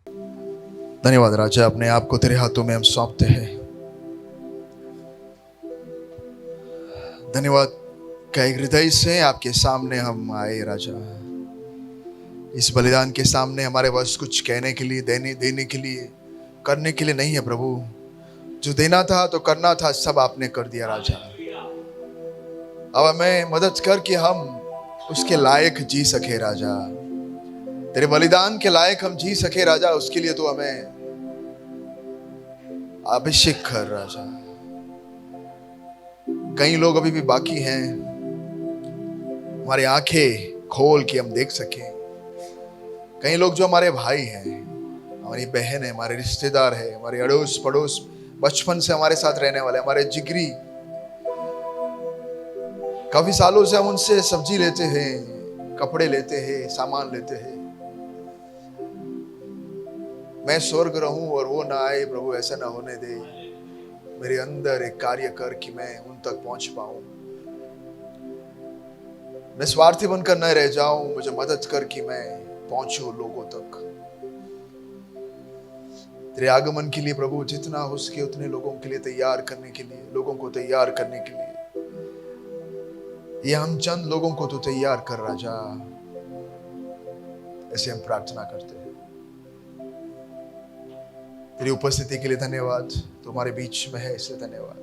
धन्यवाद राजा, अपने आप को तेरे हाथों में हम सौंपते हैं। धन्यवाद कई हृदय से आपके सामने हम आए राजा। इस बलिदान के सामने हमारे पास कुछ कहने के लिए, देने के लिए, करने के लिए नहीं है प्रभु। जो देना था तो करना था, सब आपने कर दिया राजा। अब हमें मदद कर कि हम उसके लायक जी सके राजा, तेरे बलिदान के लायक हम जी सके राजा। उसके लिए तो हमें अभिषेक कर राजा। कई लोग अभी भी बाकी हैं, हमारी आंखें खोल के हम देख सकें। कई लोग जो हमारे भाई हैं, हमारी बहन है, हमारे रिश्तेदार है, हमारे अड़ोस पड़ोस, बचपन से हमारे साथ रहने वाले, हमारे जिगरी, काफी सालों से हम उनसे सब्जी लेते हैं, कपड़े लेते हैं, सामान लेते हैं। मैं स्वर्ग रहूं और वो ना आए प्रभु, ऐसा ना होने दे। मेरे अंदर एक कार्य कर कि मैं उन तक पहुंच पाऊं। मैं स्वार्थी बनकर न रह जाऊं, मुझे मदद कर कि मैं पहुंचूं लोगों तक। तेरे आगमन के लिए प्रभु जितना हो सके उतने लोगों के लिए तैयार करने के लिए, लोगों को तैयार करने के लिए, ये हम चंद लोगों को तो तैयार कर राजा। ऐसे हम प्रार्थना करते हैं। तेरी उपस्थिति के लिए धन्यवाद, तुम्हारे बीच में है इसलिए धन्यवाद।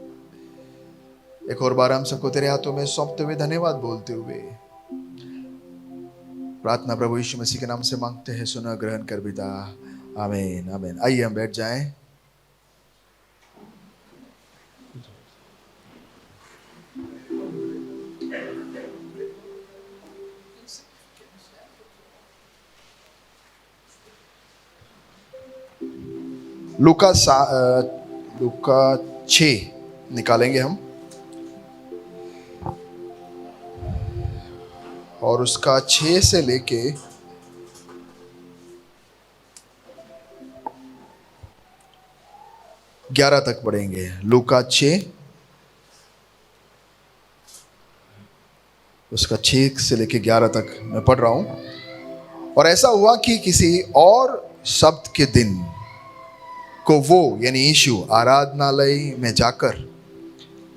एक और बार हम सबको तेरे हाथों में सौंपते हुए धन्यवाद बोलते हुए प्रार्थना प्रभु यीशु मसीह के नाम से मांगते हैं, सुना ग्रहण कर पिता, आमीन आमीन। आइए हम बैठ जाएं। लूका 6 निकालेंगे हम और उसका 6 से लेके 11 तक पढ़ेंगे। लूका 6 उसका 6 से लेके 11 तक मैं पढ़ रहा हूं। और ऐसा हुआ कि किसी और सब्त के दिन को वो यानी यीशु आराधनालय में जाकर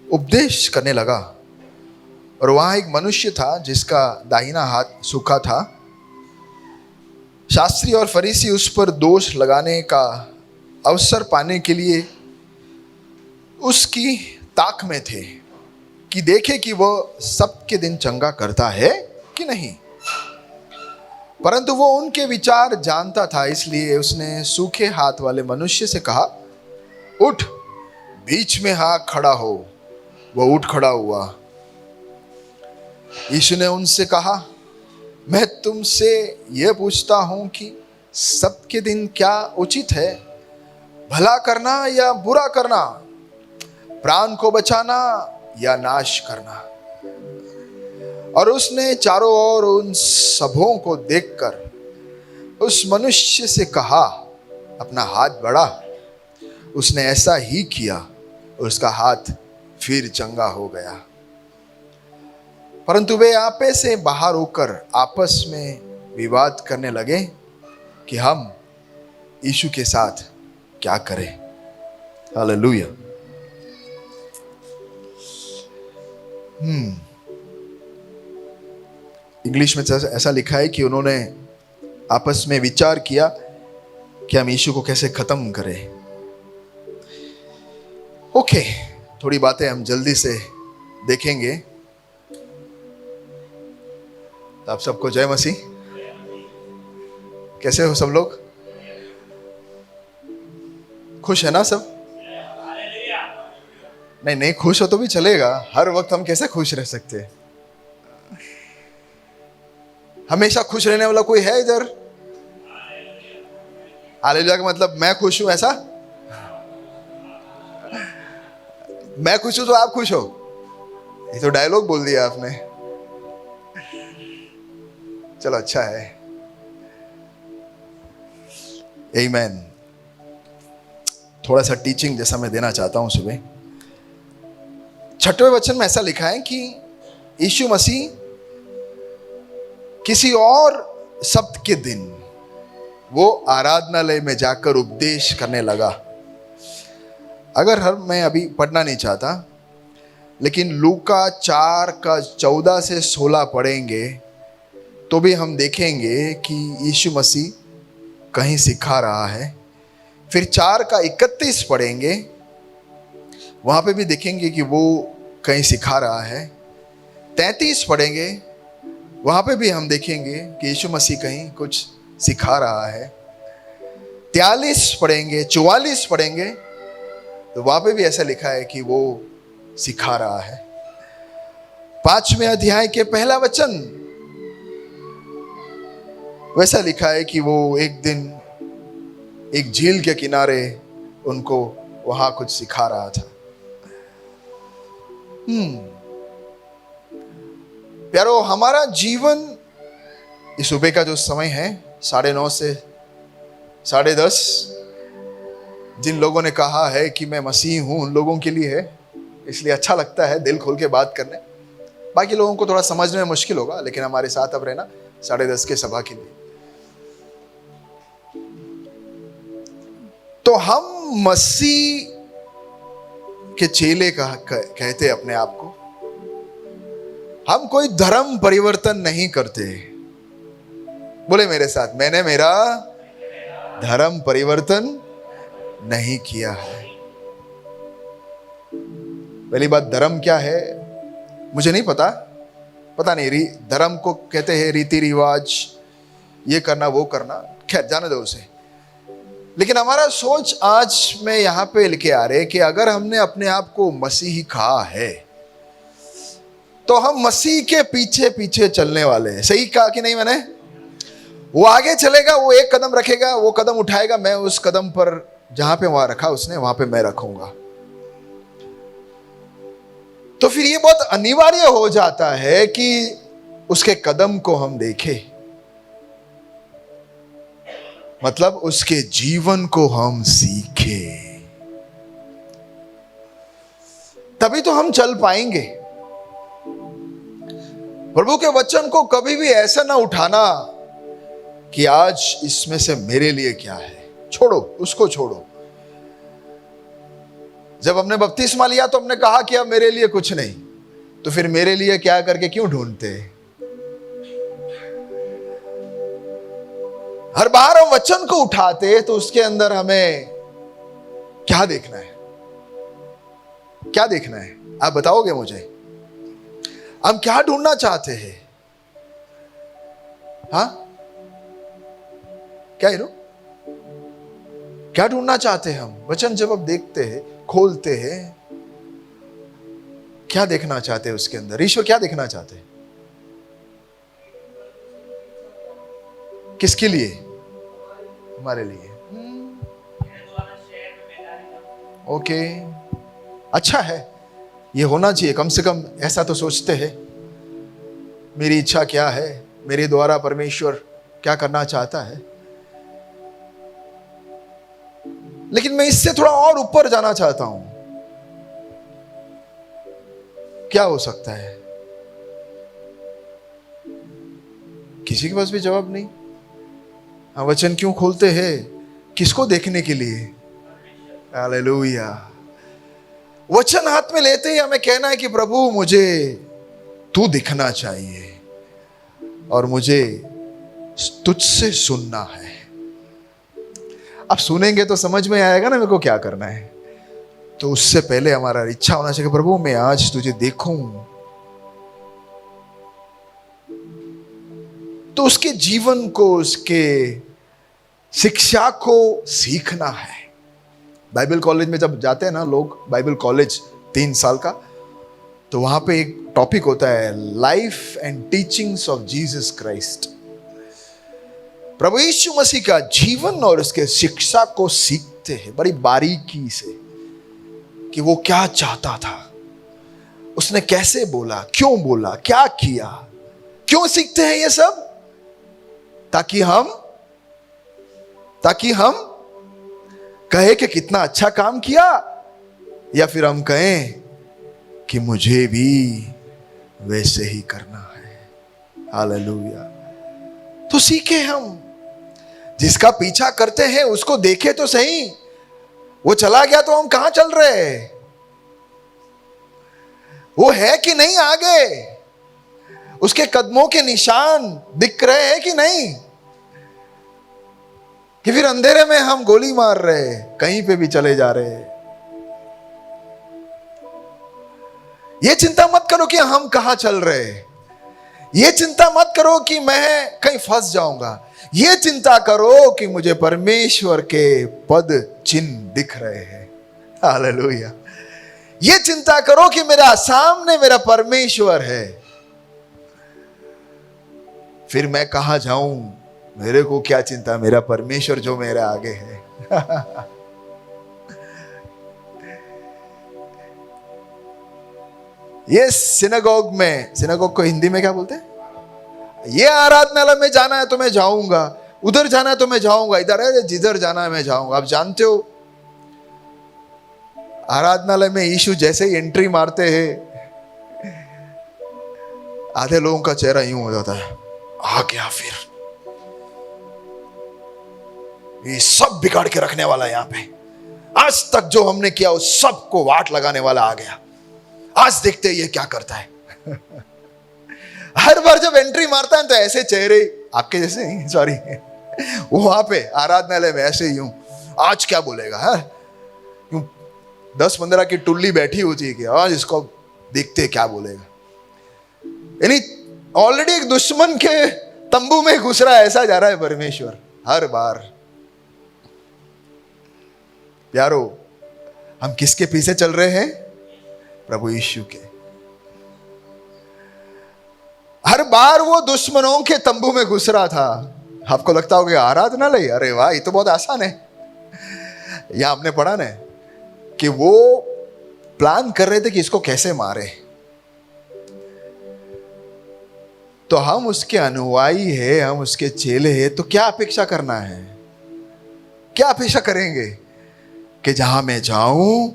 उपदेश करने लगा। और वहां एक मनुष्य था जिसका दाहिना हाथ सूखा था। शास्त्री और फरीसी उस पर दोष लगाने का अवसर पाने के लिए उसकी ताक में थे कि देखे कि वह सबके दिन चंगा करता है कि नहीं। परंतु वो उनके विचार जानता था, इसलिए उसने सूखे हाथ वाले मनुष्य से कहा, उठ, बीच में हाँ खड़ा हो। वह उठ खड़ा हुआ। यीशु ने उनसे कहा, मैं तुमसे यह पूछता हूं कि सबके दिन क्या उचित है, भला करना या बुरा करना, प्राण को बचाना या नाश करना। और उसने चारों ओर उन सबों को देखकर उस मनुष्य से कहा, अपना हाथ बढ़ा। उसने ऐसा ही किया और उसका हाथ फिर चंगा हो गया। परंतु वे आपे से बाहर होकर आपस में विवाद करने लगे कि हम यीशु के साथ क्या करें। हालेलुया। इंग्लिश में ऐसा लिखा है कि उन्होंने आपस में विचार किया कि हम यीशु को कैसे खत्म करें। ओके, थोड़ी बातें हम जल्दी से देखेंगे। तो आप सबको जय मसीह। कैसे हो सब लोग? खुश है ना सब? नहीं खुश हो तो भी चलेगा। हर वक्त हम कैसे खुश रह सकते हैं? हमेशा खुश रहने वाला कोई है इधर? हालेलुया का मतलब मैं खुश हूं, ऐसा? मैं खुश हूं तो आप खुश हो? ये तो डायलॉग बोल दिया आपने। चलो अच्छा है। आमीन। थोड़ा सा टीचिंग जैसा मैं देना चाहता हूं सुबह। 6वें वचन में ऐसा लिखा है कि यीशु मसीह किसी और सब्त के दिन वो आराधनालय में जाकर उपदेश करने लगा। अगर मैं अभी पढ़ना नहीं चाहता, लेकिन लूका 4 का 14 से 16 पढ़ेंगे तो भी हम देखेंगे कि यीशु मसीह कहीं सिखा रहा है। फिर 4 का 31 पढ़ेंगे, वहाँ पे भी देखेंगे कि वो कहीं सिखा रहा है। 33 पढ़ेंगे, वहाँ पे भी हम देखेंगे कि यीशु मसीह कहीं कुछ सिखा रहा है। 43 पढ़ेंगे, 44 पढ़ेंगे तो वहाँ पे भी ऐसा लिखा है कि वो सिखा रहा है। 5वें अध्याय के पहला वचन वैसा लिखा है कि वो एक दिन एक झील के किनारे उनको वहां कुछ सिखा रहा था। प्यारो, हमारा जीवन इस सुबह का जो समय है 9:30 से 10:30, जिन लोगों ने कहा है कि मैं मसीह हूं उन लोगों के लिए है, इसलिए अच्छा लगता है दिल खोल के बात करने। बाकी लोगों को थोड़ा समझने में मुश्किल होगा, लेकिन हमारे साथ अब रहना 10:30 के सभा के लिए। तो हम मसीह के चेले कहते अपने आप को। हम कोई धर्म परिवर्तन नहीं करते। बोले मेरे साथ, मैंने मेरा धर्म परिवर्तन नहीं किया है। पहली बात, धर्म क्या है मुझे नहीं पता नहीं। धर्म को कहते हैं रीति रिवाज, ये करना वो करना, खैर जाने दो उसे। लेकिन हमारा सोच आज में यहां पे लिखे आ रहे कि अगर हमने अपने आप को मसीही कहा है तो हम मसीह के पीछे पीछे चलने वाले हैं। सही कहा कि नहीं मैंने? वो आगे चलेगा, वो एक कदम रखेगा, वो कदम उठाएगा, मैं उस कदम पर जहां पे वहां रखा उसने वहां पे मैं रखूंगा। तो फिर ये बहुत अनिवार्य हो जाता है कि उसके कदम को हम देखें, मतलब उसके जीवन को हम सीखें, तभी तो हम चल पाएंगे। प्रभु के वचन को कभी भी ऐसा ना उठाना कि आज इसमें से मेरे लिए क्या है, छोड़ो, उसको छोड़ो। जब हमने बपतिस्मा लिया तो हमने कहा कि अब मेरे लिए कुछ नहीं, तो फिर मेरे लिए क्या करके क्यों ढूंढते? हर बार हम वचन को उठाते तो उसके अंदर हमें क्या देखना है? क्या देखना है आप बताओगे मुझे? हम क्या ढूंढना चाहते हैं? हाँ, क्या हीरो, क्या ढूंढना चाहते हैं हम? वचन जब हम देखते हैं, खोलते हैं, क्या देखना चाहते हैं उसके अंदर? ईश्वर क्या देखना चाहते हैं? किसके लिए? हमारे लिए। ओके, अच्छा है, ये होना चाहिए। कम से कम ऐसा तो सोचते हैं मेरी इच्छा क्या है, मेरे द्वारा परमेश्वर क्या करना चाहता है। लेकिन मैं इससे थोड़ा और ऊपर जाना चाहता हूं। क्या हो सकता है? किसी के पास भी जवाब नहीं। हम वचन क्यों खोलते हैं? किसको देखने के लिए? हालेलुया। वचन हाथ में लेते ही हमें कहना है कि प्रभु मुझे तू दिखना चाहिए और मुझे तुझसे सुनना है। अब सुनेंगे तो समझ में आएगा ना मेरे को क्या करना है। तो उससे पहले हमारा इच्छा होना चाहिए, प्रभु मैं आज तुझे देखूं। तो उसके जीवन को, उसके शिक्षा को सीखना है। बाइबल कॉलेज में जब जाते हैं ना लोग, बाइबल कॉलेज 3 साल का, तो वहां पे एक टॉपिक होता है life and teachings of Jesus Christ. प्रभु यीशु मसीह का जीवन और उसके शिक्षा को सीखते हैं बड़ी बारीकी से कि वो क्या चाहता था, उसने कैसे बोला, क्यों बोला, क्या किया। क्यों सीखते हैं ये सब? ताकि हम कहे कि कितना अच्छा काम किया, या फिर हम कहें कि मुझे भी वैसे ही करना है। हालेलुया। तो सीखे हम। जिसका पीछा करते हैं उसको देखे तो सही, वो चला गया तो हम कहां चल रहे हैं? वो है कि नहीं आगे? उसके कदमों के निशान दिख रहे हैं कि नहीं? कि फिर अंधेरे में हम गोली मार रहे हैं, कहीं पे भी चले जा रहे हैं? ये चिंता मत करो कि हम कहां चल रहे हैं। ये चिंता मत करो कि मैं कहीं फंस जाऊंगा। ये चिंता करो कि मुझे परमेश्वर के पद चिन्ह दिख रहे हैं। हालेलुया। ये चिंता करो कि मेरा सामने मेरा परमेश्वर है। फिर मैं कहां जाऊं? मेरे को क्या चिंता, मेरा परमेश्वर जो मेरे आगे है। ये सिनेगोग को हिंदी में क्या बोलते हैं? ये आराधनालय में जाना है तो मैं जाऊंगा, उधर जाना है तो मैं जाऊंगा, इधर है जिधर जाना है मैं जाऊंगा। आप जानते हो आराधनालय में यीशु जैसे ही एंट्री मारते हैं, आधे लोगों का चेहरा यूं हो जाता है, आ गया फिर, ये सब बिगाड़ के रखने वाला है यहाँ पे। आज तक जो हमने किया उस सबको वाट लगाने वाला आ गया। आज देखते हैं ये क्या करता है। हर बार जब एंट्री मारता है तो ऐसे चेहरे आपके जैसे नहीं, सॉरी, वहां पे आराधनालय में ऐसे यूं, आज क्या बोलेगा है? 10-15 की टुल्ली बैठी होती है कि आज इसको देखते क्या बोलेगा। यानी ऑलरेडी एक दुश्मन के तंबू में घुस रहा है, ऐसा जा रहा है परमेश्वर हर बार। यारो, हम किसके पीछे चल रहे हैं? प्रभु यीशु के। हर बार वो दुश्मनों के तंबू में घुस रहा था। आपको लगता होगा आराधनालय, अरे वाह ये तो बहुत आसान है। यहां हमने पढ़ा ना कि वो प्लान कर रहे थे कि इसको कैसे मारे। तो हम उसके अनुयायी है, हम उसके चेले हैं, तो क्या अपेक्षा करना है? क्या अपेक्षा करेंगे? कि जहां मैं जाऊं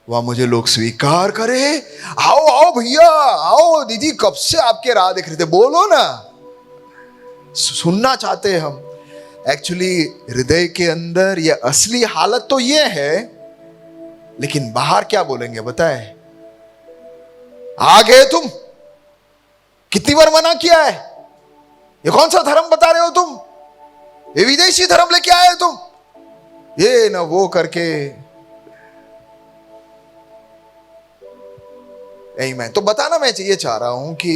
वहां मुझे लोग स्वीकार करे। आओ आओ भैया, आओ दीदी, कब से आपके राह देख रहे थे, बोलो ना, सुनना चाहते हैं हम। एक्चुअली हृदय के अंदर ये असली हालत तो ये है, लेकिन बाहर क्या बोलेंगे बताए? आ गए तुम, कितनी बार मना किया है, ये कौन सा धर्म बता रहे हो तुम, ये विदेशी धर्म लेके आए तुम, ये ना वो करके। मैं तो बताना मैं ये चाह रहा हूं कि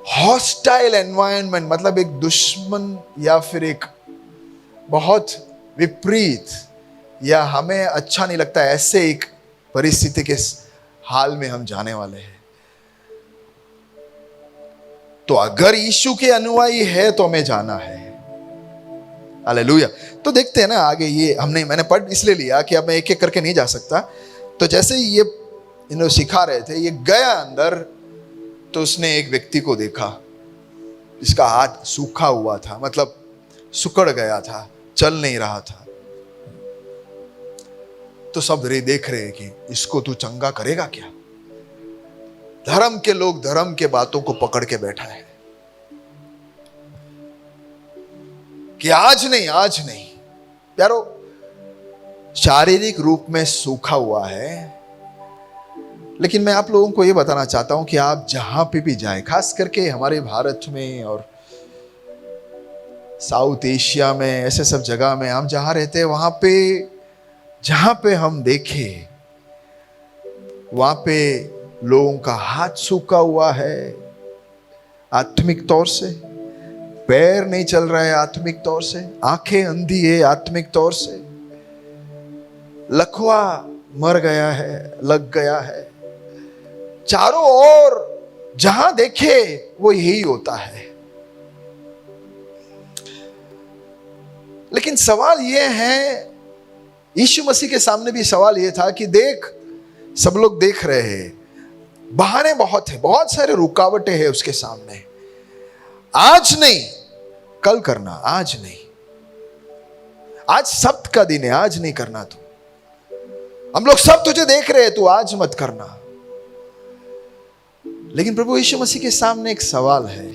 हॉस्टाइल एनवायरनमेंट मतलब एक दुश्मन या फिर एक बहुत विपरीत या हमें अच्छा नहीं लगता ऐसे एक परिस्थिति के हाल में हम जाने वाले हैं। तो अगर यीशु के अनुयायी है तो हमें जाना है। हालेलुया। तो देखते हैं ना आगे, ये मैंने पढ़ इसलिए लिया कि अब मैं एक एक करके नहीं जा सकता। तो जैसे ही ये इन्होंने सिखा रहे थे, ये गया अंदर, तो उसने एक व्यक्ति को देखा जिसका हाथ सूखा हुआ था, मतलब सुकड़ गया था, चल नहीं रहा था। तो सब देख रहे कि इसको तू चंगा करेगा क्या? धर्म के लोग धर्म के बातों को पकड़ के बैठा है कि आज नहीं, आज नहीं। यारो, शारीरिक रूप में सूखा हुआ है, लेकिन मैं आप लोगों को यह बताना चाहता हूं कि आप जहां पे भी जाएं, खास करके हमारे भारत में और साउथ एशिया में, ऐसे सब जगह में हम जहां रहते हैं, वहां पे जहां पे हम देखें वहां पे लोगों का हाथ सूखा हुआ है आत्मिक तौर से, पैर नहीं चल रहा है आत्मिक तौर से, आंखें अंधी है आत्मिक तौर से, लकवा मर गया है, लग गया है। चारों ओर जहां देखे वो यही होता है। लेकिन सवाल यह है, यीशु मसीह के सामने भी सवाल यह था कि देख, सब लोग देख रहे हैं, बहाने बहुत है, बहुत सारे रुकावटें हैं उसके सामने। आज नहीं, कल करना, आज नहीं। आज सब्त का दिन है, आज नहीं करना तू। हम लोग सब तुझे देख रहे हैं, तू आज मत करना। लेकिन प्रभु यीशु मसीह के सामने एक सवाल है,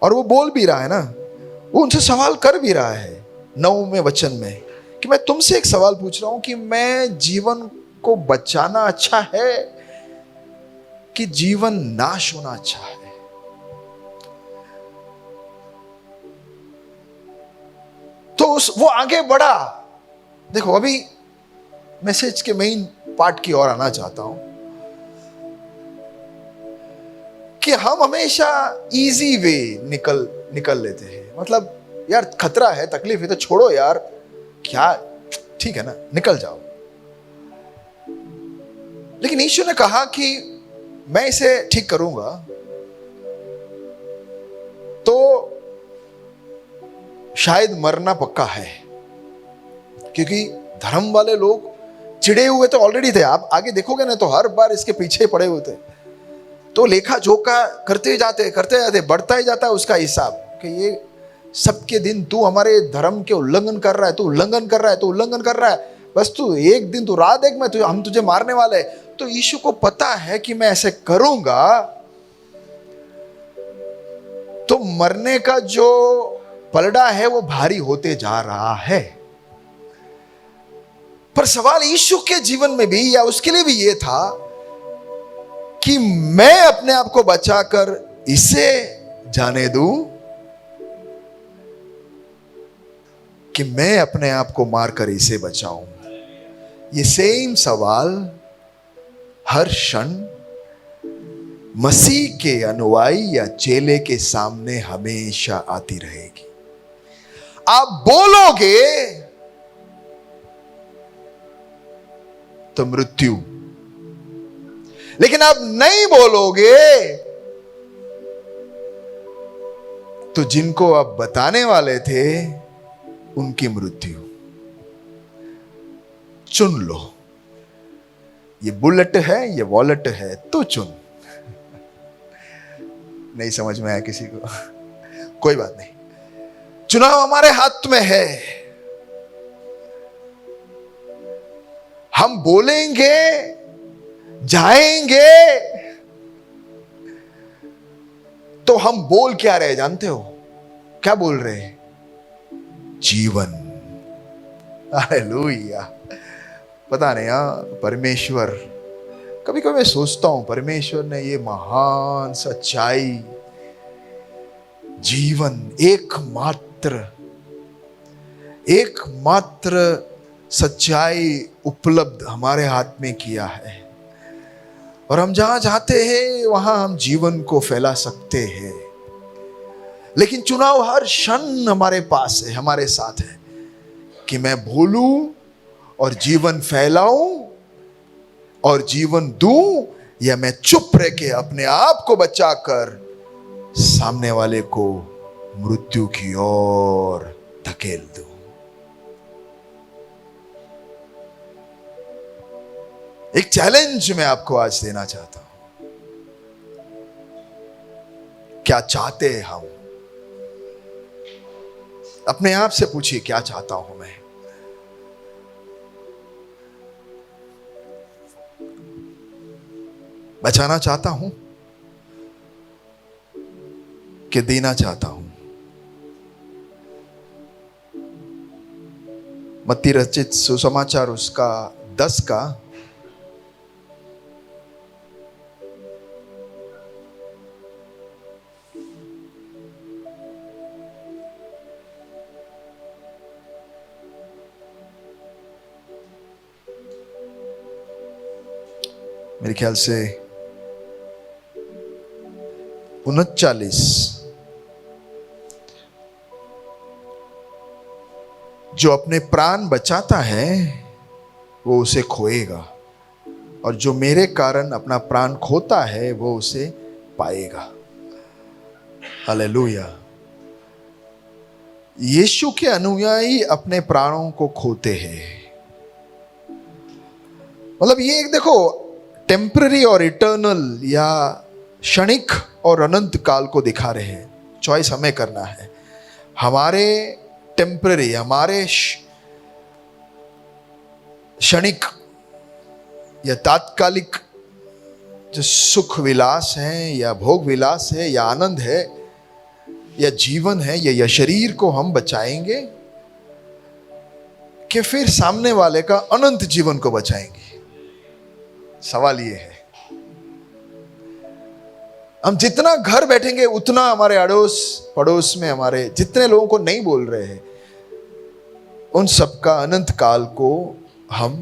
और वो बोल भी रहा है ना, वो उनसे सवाल कर भी रहा है 9वें वचन में कि मैं तुमसे एक सवाल पूछ रहा हूं कि मैं जीवन को बचाना अच्छा है कि जीवन नाश होना अच्छा है। तो वो आगे बढ़ा। देखो, अभी मैसेज के मेन पार्ट की ओर आना चाहता हूं कि हम हमेशा इजी वे निकल लेते हैं। मतलब यार खतरा है, तकलीफ है तो छोड़ो यार, क्या ठीक है ना, निकल जाओ। लेकिन यीशु ने कहा कि मैं इसे ठीक करूंगा तो शायद मरना पक्का है, क्योंकि धर्म वाले लोग चिड़े हुए तो ऑलरेडी थे। आप आगे देखोगे ना तो हर बार इसके पीछे पड़े हुए थे। तो लेखा जोखा करते जाते, बढ़ता ही जाता है उसका हिसाब कि ये सबके दिन तू हमारे धर्म के उल्लंघन कर रहा है, तू उल्लंघन कर रहा है, बस तू एक दिन तू रात देख मैं हम तुझे मारने वाले। तो यीशु को पता है कि मैं ऐसे करूंगा तो मरने का जो पलड़ा है वो भारी होते जा रहा है। पर सवाल यीशु के जीवन में भी या उसके लिए भी ये था कि मैं अपने आप को बचाकर इसे जाने दूं कि मैं अपने आप को मारकर इसे बचाऊं। ये सेम सवाल हर क्षण मसीह के अनुयायी या चेले के सामने हमेशा आती रहेगी। आप बोलोगे तो मृत्यु, लेकिन आप नहीं बोलोगे तो जिनको आप बताने वाले थे उनकी मृत्यु। चुन लो, ये बुलेट है ये वॉलेट है, तो चुन। नहीं समझ में आया किसी को? कोई बात नहीं, चुनाव हमारे हाथ में है। हम बोलेंगे, जाएंगे, तो हम बोल क्या रहे जानते हो? क्या बोल रहे हैं? जीवन। हालेलुया। पता नहीं परमेश्वर, कभी कभी मैं सोचता हूं परमेश्वर ने ये महान सच्चाई, जीवन एकमात्र सच्चाई उपलब्ध हमारे हाथ में किया है, और हम जहां चाहते हैं वहां हम जीवन को फैला सकते हैं। लेकिन चुनाव हर क्षण हमारे पास है, हमारे साथ है कि मैं बोलूं और जीवन फैलाऊं और जीवन दूं, या मैं चुप रह के अपने आप को बचाकर सामने वाले को मृत्यु की ओर धकेल दूं। एक चैलेंज मैं आपको आज देना चाहता हूं। क्या चाहते हैं हम? अपने आप से पूछिए, क्या चाहता हूं मैं? बचाना चाहता हूं कि देना चाहता हूं? मत्ती रचित सुसमाचार उसका 10 का मेरे ख्याल से 39, जो अपने प्राण बचाता है वो उसे खोएगा, और जो मेरे कारण अपना प्राण खोता है वो उसे पाएगा। हालेलुया। यीशु के अनुयायी अपने प्राणों को खोते हैं। मतलब ये एक देखो, टेम्पररी और इटर्नल या क्षणिक और अनंत काल को दिखा रहे हैं। चॉइस हमें करना है। हमारे टेम्पररी, हमारे क्षणिक या तात्कालिक जो सुख विलास है या भोग विलास है या आनंद है, या जीवन है या शरीर को हम बचाएंगे कि फिर सामने वाले का अनंत जीवन को बचाएंगे? सवाल ये है। हम जितना घर बैठेंगे उतना हमारे अड़ोस पड़ोस में हमारे जितने लोगों को नहीं बोल रहे हैं, उन सबका अनंत काल को हम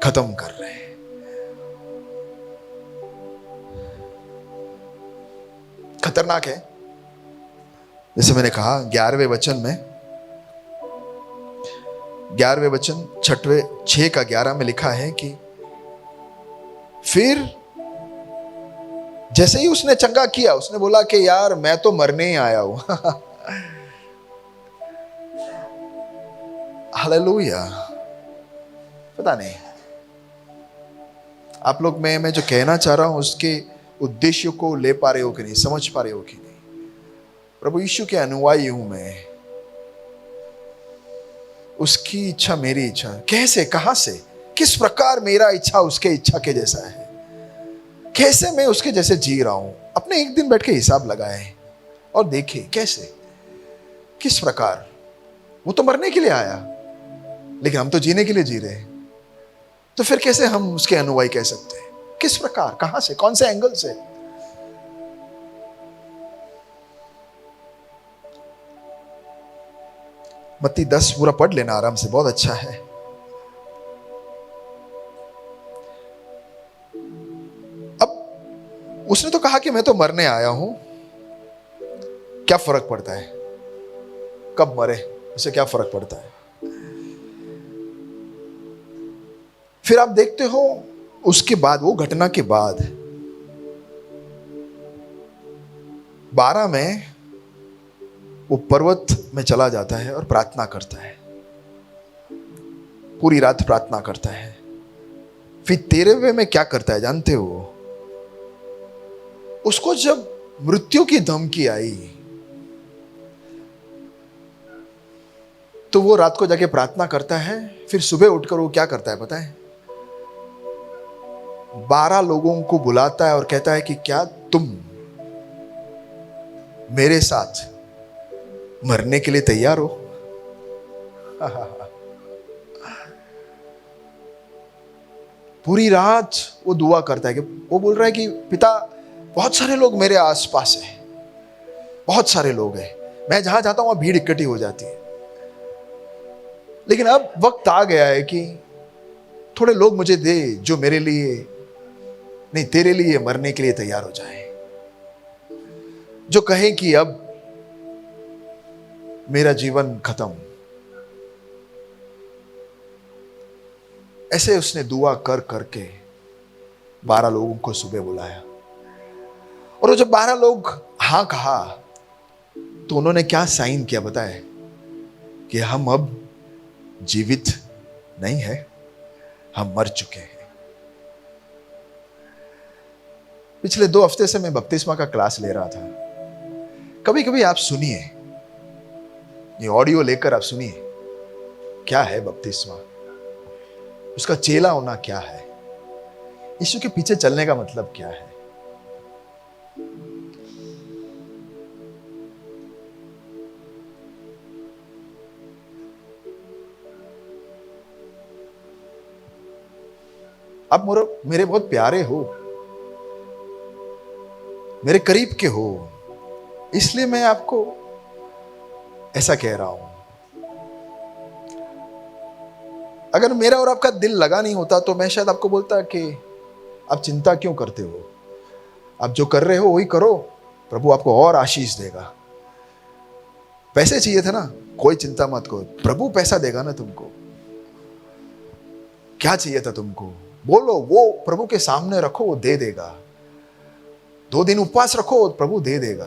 खत्म कर रहे हैं। खतरनाक है। जैसे मैंने कहा 11वें वचन में, 11वें वचन 6:11 में लिखा है कि फिर जैसे ही उसने चंगा किया, उसने बोला कि यार मैं तो मरने ही आया हूं। हालेलुया। पता नहीं आप लोग मैं जो कहना चाह रहा हूं उसके उद्देश्य को ले पा रहे हो कि नहीं, समझ पा रहे हो कि नहीं? प्रभु यीशु के अनुयायी हूं मैं, उसकी इच्छा मेरी इच्छा। कैसे, कहां से, किस प्रकार मेरा इच्छा उसके इच्छा के जैसा है, कैसे मैं उसके जैसे जी रहा हूं। अपने एक दिन बैठ के हिसाब लगाए और देखे कैसे, किस प्रकार। वो तो मरने के लिए आया, लेकिन हम तो जीने के लिए जी रहे हैं। तो फिर कैसे हम उसके अनुयायी कह सकते हैं? किस प्रकार, कहां से, कौन से एंगल से? मत्ती 10 पूरा पढ़ लेना आराम से, बहुत अच्छा है। अब उसने तो कहा कि मैं तो मरने आया हूं, क्या फर्क पड़ता है कब मरे, उसे क्या फर्क पड़ता है? फिर आप देखते हो उसके बाद, वो घटना के बाद 12 में वो पर्वत में चला जाता है और प्रार्थना करता है, पूरी रात प्रार्थना करता है। फिर 13वें में क्या करता है जानते हो? उसको जब मृत्यु की धमकी आई तो वो रात को जाके प्रार्थना करता है। फिर सुबह उठकर वो क्या करता है पता है? 12 लोगों को बुलाता है और कहता है कि क्या तुम मेरे साथ मरने के लिए तैयार हो? पूरी रात वो दुआ करता है कि वो बोल रहा है कि पिता, बहुत सारे लोग मेरे आसपास हैं, बहुत सारे लोग हैं, मैं जहां जाता हूं वहां भीड़ इकट्ठी हो जाती है, लेकिन अब वक्त आ गया है कि थोड़े लोग मुझे दे जो मेरे लिए नहीं, तेरे लिए मरने के लिए तैयार हो जाए, जो कहे कि अब मेरा जीवन खत्म। ऐसे उसने दुआ कर करके 12 लोगों को सुबह बुलाया। और वो जब 12 लोग हां कहा तो उन्होंने क्या साइन किया बताए? कि हम अब जीवित नहीं है, हम मर चुके हैं। पिछले 2 हफ्ते से मैं बपतिस्मा का क्लास ले रहा था। कभी कभी आप सुनिए, ये ऑडियो लेकर आप सुनिए, क्या है बपतिस्मा, उसका चेला होना क्या है, यीशु के पीछे चलने का मतलब क्या है। आप मेरे बहुत प्यारे हो, मेरे करीब के हो, इसलिए मैं आपको ऐसा कह रहा हूं। अगर मेरा और आपका दिल लगा नहीं होता तो मैं शायद आपको बोलता कि आप चिंता क्यों करते हो, आप जो कर रहे हो वही करो, प्रभु आपको और आशीष देगा। पैसे चाहिए थे ना, कोई चिंता मत करो, प्रभु पैसा देगा ना तुमको। क्या चाहिए था तुमको, बोलो, वो प्रभु के सामने रखो, वो दे देगा। 2 दिन उपवास रखो, प्रभु दे देगा।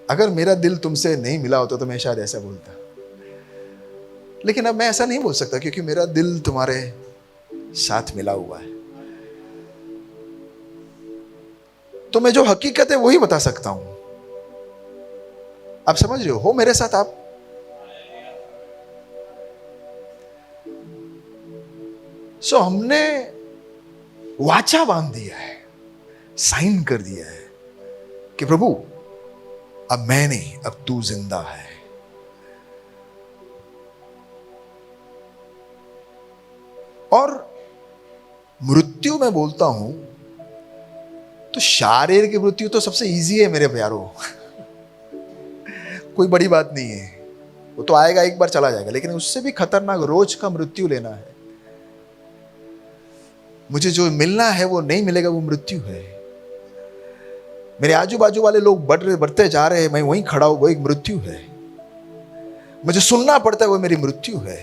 अगर मेरा दिल तुमसे नहीं मिला होता तो मैं शायद ऐसा बोलता, लेकिन अब मैं ऐसा नहीं बोल सकता क्योंकि मेरा दिल तुम्हारे साथ मिला हुआ है। तो मैं जो हकीकत है वही बता सकता हूं। आप समझ रहे हो मेरे साथ? आप हमने वाचा बांध दिया है, साइन कर दिया है कि प्रभु अब मैं नहीं, अब तू जिंदा है। और मृत्यु में बोलता हूं तो शारीरिक मृत्यु तो सबसे इजी है मेरे प्यारों। कोई बड़ी बात नहीं है, वो तो आएगा, एक बार चला जाएगा। लेकिन उससे भी खतरनाक रोज का मृत्यु लेना है। मुझे जो मिलना है वो नहीं मिलेगा, वो मृत्यु है। मेरे आजू बाजू वाले लोग बढ़ते जा रहे हैं, मैं वहीं खड़ा हूं, वो एक मृत्यु है। मुझे सुनना पड़ता है, वो मेरी मृत्यु है।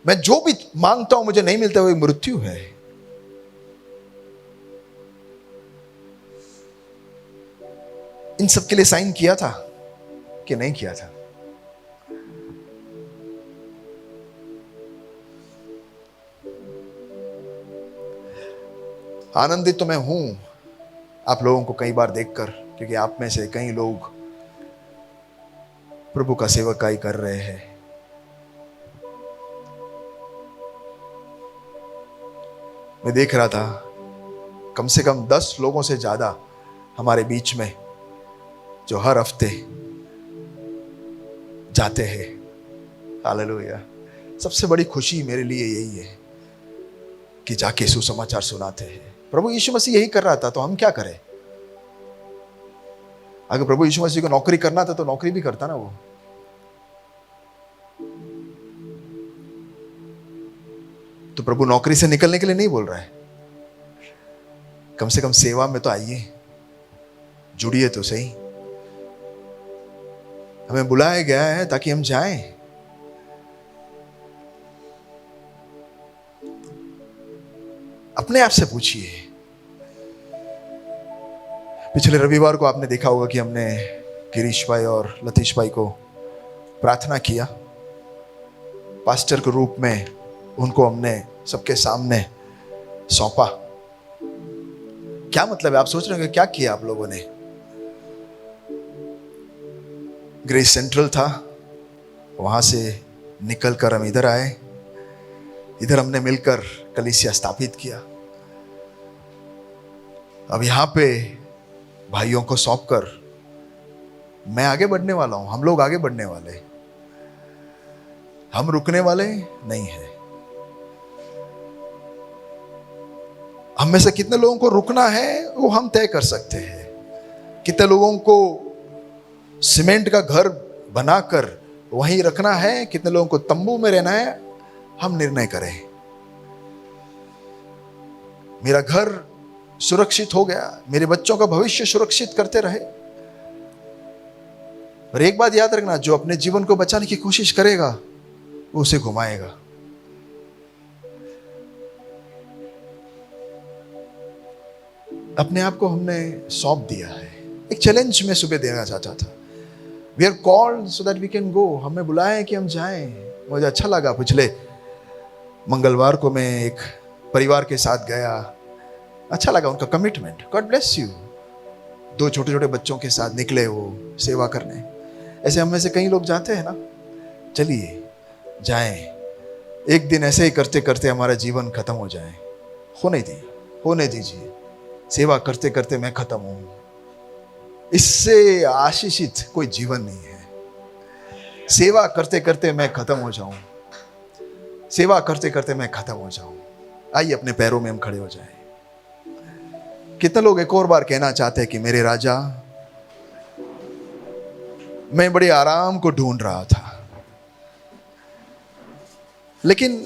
मैं जो भी मांगता हूं मुझे नहीं मिलता, वो एक मृत्यु है। इन सब के लिए साइन किया था कि नहीं किया था? आनंदित तो मैं हूं आप लोगों को कई बार देखकर, क्योंकि आप में से कई लोग प्रभु का सेवकाई कर रहे हैं। मैं देख रहा था कम से कम 10 लोगों से ज्यादा हमारे बीच में जो हर हफ्ते जाते हैं। हालेलुया। सबसे बड़ी खुशी मेरे लिए यही है कि जाके सुसमाचार सुनाते हैं। प्रभु यीशु मसीह यही कर रहा था, तो हम क्या करें? अगर प्रभु यीशु मसीह को नौकरी करना था तो नौकरी भी करता ना वो। तो प्रभु नौकरी से निकलने के लिए नहीं बोल रहा है, कम से कम सेवा में तो आइए, जुड़िए तो सही। हमें बुलाया गया है ताकि हम जाएं। अपने आप से पूछिए। पिछले रविवार को आपने देखा होगा कि हमने गिरीश भाई और लतीश भाई को प्रार्थना किया। पास्टर के रूप में उनको हमने सबके सामने सौंपा। क्या मतलब है? आप सोच रहे हो क्या किया आप लोगों ने? ग्रेस सेंट्रल था, वहां से निकलकर हम इधर आए। इधर हमने मिलकर कलीसिया स्थापित किया। अब यहां पे भाइयों को सौंपकर मैं आगे बढ़ने वाला हूं। हम लोग आगे बढ़ने वाले, हम रुकने वाले नहीं है। हम में से कितने लोगों को रुकना है वो हम तय कर सकते हैं। कितने लोगों को सीमेंट का घर बनाकर वहीं रखना है, कितने लोगों को तंबू में रहना है, हम निर्णय करें। मेरा घर सुरक्षित हो गया, मेरे बच्चों का भविष्य सुरक्षित करते रहे। और एक बात याद रखना, जो अपने जीवन को बचाने की कोशिश करेगा वो उसे घुमाएगा। अपने आप को हमने सौंप दिया है। एक चैलेंज मैं सुबह देना चाहता था। We are called so that we can go. हमें बुलाया है कि हम जाएं। मुझे अच्छा लगा, पिछले मंगलवार को मैं एक परिवार के साथ गया। अच्छा लगा उनका कमिटमेंट। God bless you. 2 छोटे छोटे बच्चों के साथ निकले वो सेवा करने। ऐसे हम में से कई लोग जाते हैं ना। चलिए जाएं। एक दिन ऐसे ही करते करते हमारा जीवन खत्म हो जाए। होने दीजिए। सेवा करते करते मैं खत्म हूं, इससे आशीषित कोई जीवन नहीं है। सेवा करते करते मैं खत्म हो जाऊं, सेवा करते करते मैं खत्म हो जाऊं। आइए अपने पैरों में हम खड़े हो जाएं। कितने लोग एक और बार कहना चाहते हैं कि मेरे राजा, मैं बड़े आराम को ढूंढ रहा था, लेकिन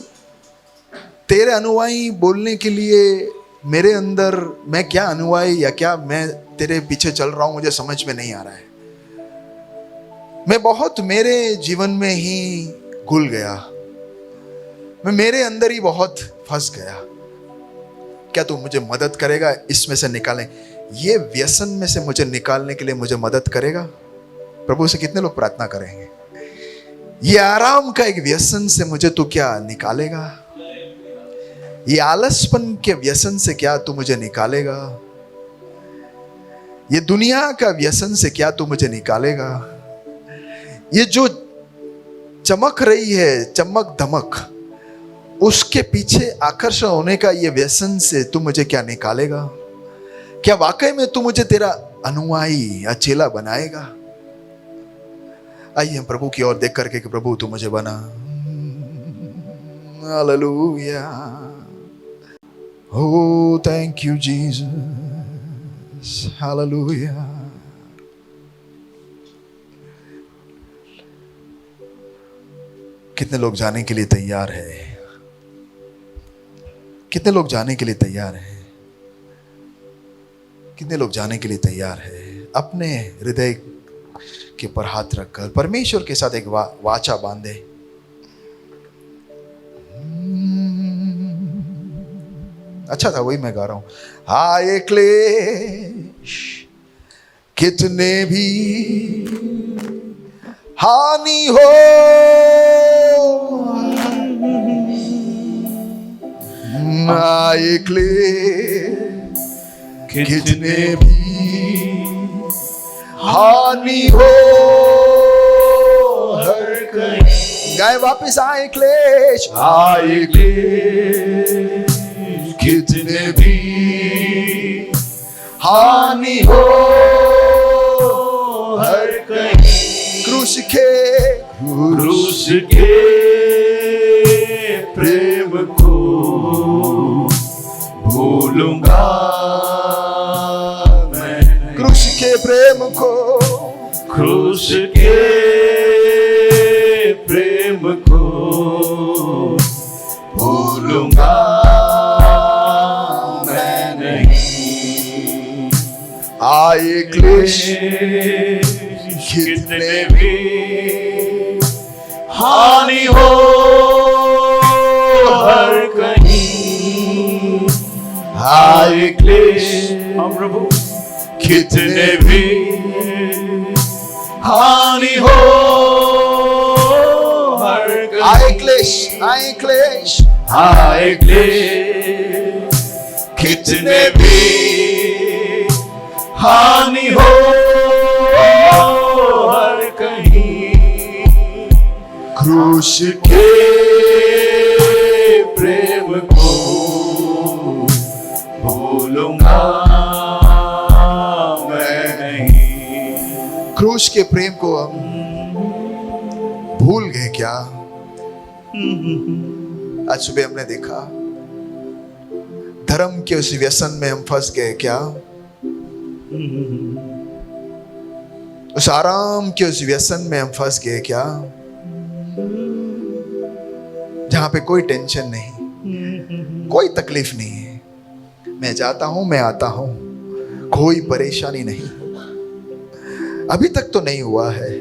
तेरे अनुयायी बोलने के लिए मेरे अंदर मैं क्या अनुयायी या क्या मैं तेरे पीछे चल रहा हूं, मुझे समझ में नहीं आ रहा है। मैं बहुत मेरे जीवन में ही घुल गया, मैं मेरे अंदर ही बहुत फंस गया। क्या तू मुझे मदद करेगा इसमें से निकालने, ये व्यसन में से मुझे निकालने के लिए मुझे मदद करेगा? प्रभु से कितने लोग प्रार्थना करेंगे? ये आराम का एक व्यसन से मुझे तू क्या निकालेगा? ये आलसपन के व्यसन से क्या तू मुझे निकालेगा? ये दुनिया का व्यसन से क्या तू मुझे निकालेगा? ये जो चमक रही है, चमक धमक, उसके पीछे आकर्षण होने का ये व्यसन से तू मुझे क्या निकालेगा? क्या वाकई में तू मुझे तेरा अनुयायी या चेला बनाएगा। आइए हम प्रभु की ओर देख करके कि प्रभु तू मुझे बना। Hallelujah. Oh, thank you, Jesus. Hallelujah. कितने लोग जाने के लिए तैयार हैं? कितने लोग जाने के लिए तैयार हैं? कितने लोग जाने के लिए तैयार हैं? अपने हृदय के ऊपर हाथ रखकर परमेश्वर के साथ एक वाचा बांधे। अच्छा था, वही मैं गा रहा हूं। आए क्लेश कितने भी हानि हो, आए क्लेश कितने भी हानि हो, हर कहीं गाए वापिस। आए क्लेश, आए क्लेश कितने भी हानि हो, हर कहीं क्रूस के प्रेम को भूलूंगा मैं। क्रूस के प्रेम को, क्रूस के प्रेम को भूलूंगा आए क्लेश कितने भी हानि हो, हर कहीं आए क्लेश प्रभु कितने भी हानि हो, हर कहीं आए क्लेश, आए क्लेश, आए क्लेश कितने भी हानि हो, हर कहीं क्रूस के प्रेम को भूलूंगा मैं नहीं। क्रूस के प्रेम को हम भूल गए क्या? आज सुबह हमने देखा धर्म के उस व्यसन में हम फंस गए क्या? उस आराम के उस व्यसन में हम फंस गए क्या? जहां पे कोई टेंशन नहीं, कोई तकलीफ नहीं है, मैं जाता हूं, मैं आता हूं, कोई परेशानी नहीं। अभी तक तो नहीं हुआ है,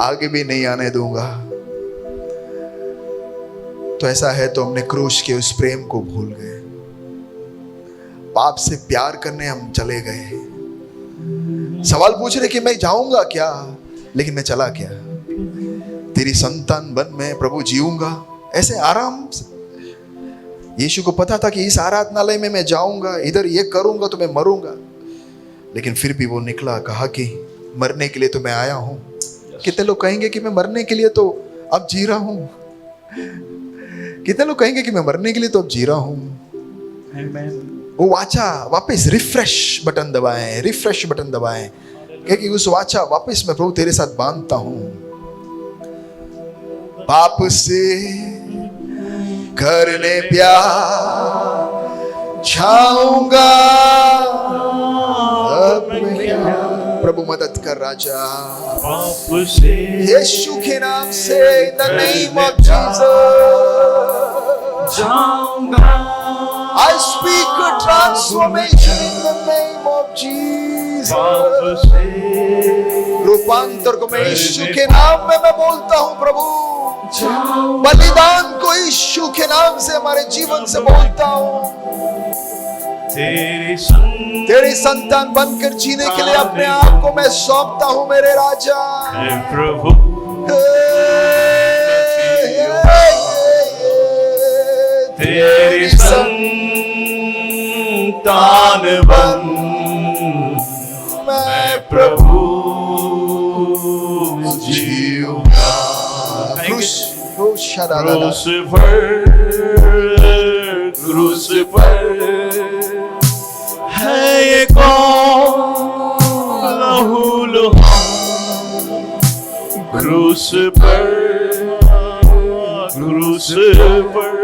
आगे भी नहीं आने दूंगा। तो ऐसा है तो हमने क्रूस के उस प्रेम को भूल गए, पाप से प्यार करने हम चले गए। सवाल पूछ रहे कि मैं जाऊंगा क्या, लेकिन मैं चला क्या? तेरी संतान बन मैं प्रभु जीऊंगा ऐसे आराम से। यीशु को पता था कि इस आराधनालय में मैं जाऊंगा, इधर ये करूंगा तो मैं मरूंगा, लेकिन फिर भी वो निकला, कहा कि मरने के लिए तो मैं आया हूं। कितने लोग कहेंगे कि मैं मरने के लिए तो अब जी रहा हूं? कितने लोग कहेंगे कि मैं मरने के लिए तो अब जी रहा हूं? वो वाचा वापस रिफ्रेश बटन दबाएं, रिफ्रेश बटन दबाएं, क्योंकि उस वाचा वापस मैं प्रभु तेरे साथ बांधता हूं। पाप से करने प्यार छाऊंगा अब मैं। प्रभु मदद कर राजा, पाप से यीशु के नाम से, in the name of Jesus जाऊंगा। I speak a transformation in the name of Jesus। रूपांतर को मैं यीशु के नाम में मैं बोलता हूँ प्रभु। बलिदान को यीशु के नाम से हमारे जीवन से बोलता हूँ। तेरी संतान बनकर जीने के लिए अपने आप को मैं सौंपता हूँ मेरे राजा। प्रभु तेरी संतान बन मैं प्रभु जीऊंगा। क्रूस पर है ये कौन क्रूस पर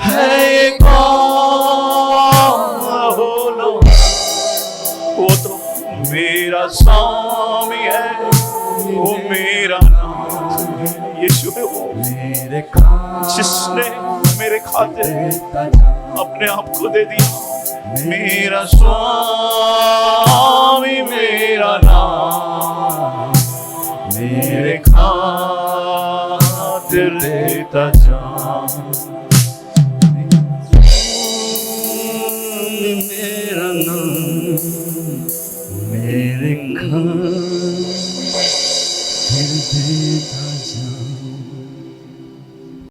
है ये कौन हो, वो तो मेरा स्वामी है, वो मेरा नाम यीशु है, वो जिसने मेरे खातिर अपने आप को दे दिया। मेरा स्वामी, मेरा नाम, मेरे खातिर देता जान। मेरा नाम, मेरे खातिर देता